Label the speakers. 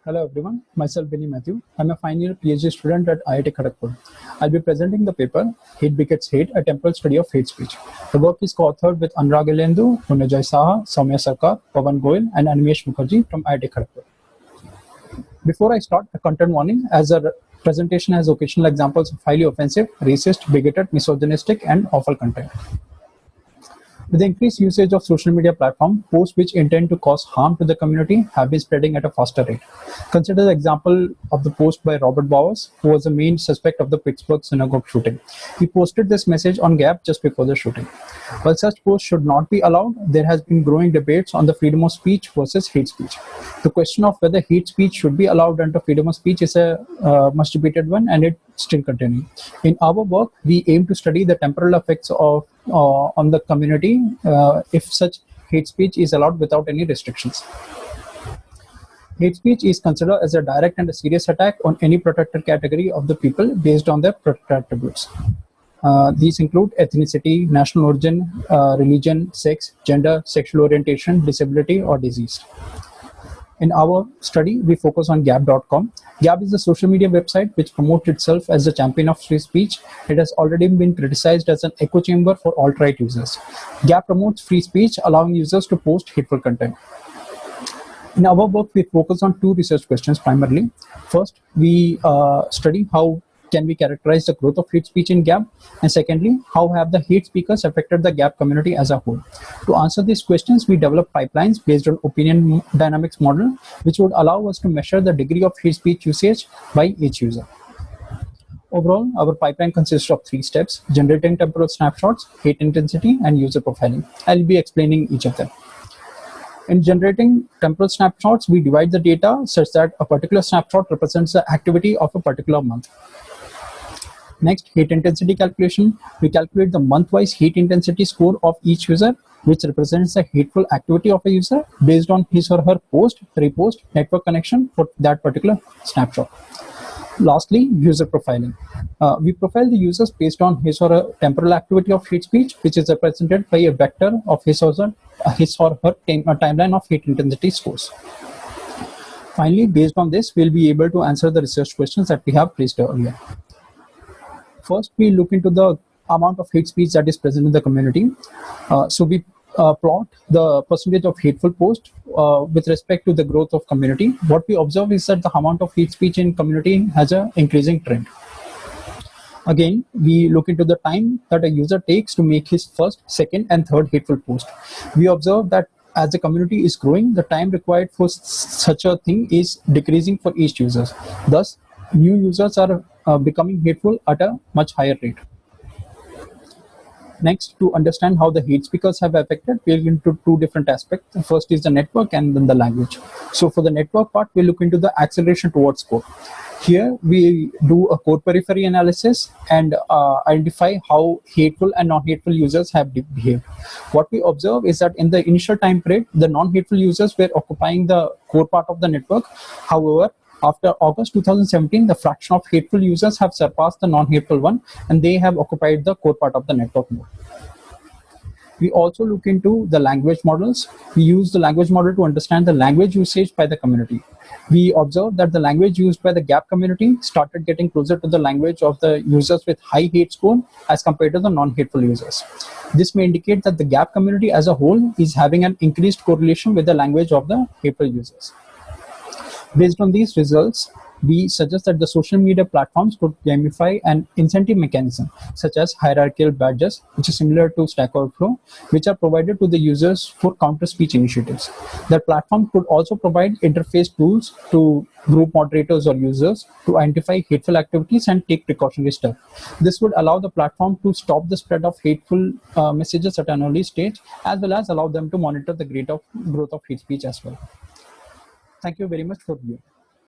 Speaker 1: Hello everyone, myself Binny Mathew. I'm a final year PhD student at IIT Kharagpur. I'll be presenting the paper Hate Begets Hate, a temporal study of hate speech. The work is co-authored with Anurag Illendula, Punyajoy Saha, Soumya Sarkar, Pawan Goyal and Animesh Mukherjee from IIT Kharagpur. Before I start, a content warning, as a presentation has occasional examples of highly offensive, racist, bigoted, misogynistic and awful content. With the increased usage of social media platforms, posts which intend to cause harm to the community have been spreading at a faster rate. Consider the example of the post by Robert Bowers, who was the main suspect of the Pittsburgh synagogue shooting. He posted this message on Gap just before the shooting. While such posts should not be allowed, there has been growing debates on the freedom of speech versus hate speech. The question of whether hate speech should be allowed under freedom of speech is a much debated one, and it's still continuing. In our work, we aim to study the temporal effects of on the community if such hate speech is allowed without any restrictions. Hate speech is considered as a direct and a serious attack on any protected category of the people based on their protected attributes. These include ethnicity, national origin, religion, sex, gender, sexual orientation, disability, or disease. In our study, we focus on Gap.com. Gap is a social media website which promotes itself as the champion of free speech. It has already been criticized as an echo chamber for alt-right users. Gap promotes free speech, allowing users to post hateful content. In our work, we focus on two research questions primarily. First, we study how can we characterize the growth of hate speech in Gap, and secondly, how have the hate speakers affected the Gap community as a whole. To answer these questions, we develop pipelines based on opinion dynamics model, which would allow us to measure the degree of hate speech usage by each user. Overall, our pipeline consists of 3 steps: generating temporal snapshots, hate intensity, and user profiling. I'll be explaining each of them. In generating temporal snapshots, we divide the data such that a particular snapshot represents the activity of a particular month. Next, hate intensity calculation. We calculate the month-wise hate intensity score of each user, which represents the hateful activity of a user based on his or her post, repost, network connection for that particular snapshot. Lastly, user profiling. We profile the users based on his or her temporal activity of hate speech, which is represented by a vector of his or her timeline of hate intensity scores. Finally, based on this, we'll be able to answer the research questions that we have raised earlier. First, we look into the amount of hate speech that is present in the community. So we plot the percentage of hateful posts with respect to the growth of community. What we observe is that the amount of hate speech in community has an increasing trend. Again, we look into the time that a user takes to make his first, second, and third hateful post. We observe that as the community is growing, the time required for such a thing is decreasing for each user. Thus, new users are becoming hateful at a much higher rate. Next, to understand how the hate speakers have affected, we'll look into 2 different aspects. The first is the network and then the language. So for the network part, we'll look into the acceleration towards core. Here, we do a core periphery analysis and identify how hateful and non-hateful users have behaved. What we observe is that in the initial time period, the non-hateful users were occupying the core part of the network. However, after August 2017, the fraction of hateful users have surpassed the non-hateful one, and they have occupied the core part of the network more. We also look into the language models. We use the language model to understand the language usage by the community. We observe that the language used by the Gap community started getting closer to the language of the users with high hate score as compared to the non-hateful users. This may indicate that the Gap community as a whole is having an increased correlation with the language of the hateful users. Based on these results, we suggest that the social media platforms could gamify an incentive mechanism, such as hierarchical badges, which is similar to Stack Overflow, which are provided to the users for counter-speech initiatives. The platform could also provide interface tools to group moderators or users to identify hateful activities and take precautionary steps. This would allow the platform to stop the spread of hateful messages at an early stage, as well as allow them to monitor the rate of growth of hate speech as well. Thank you very much for viewing.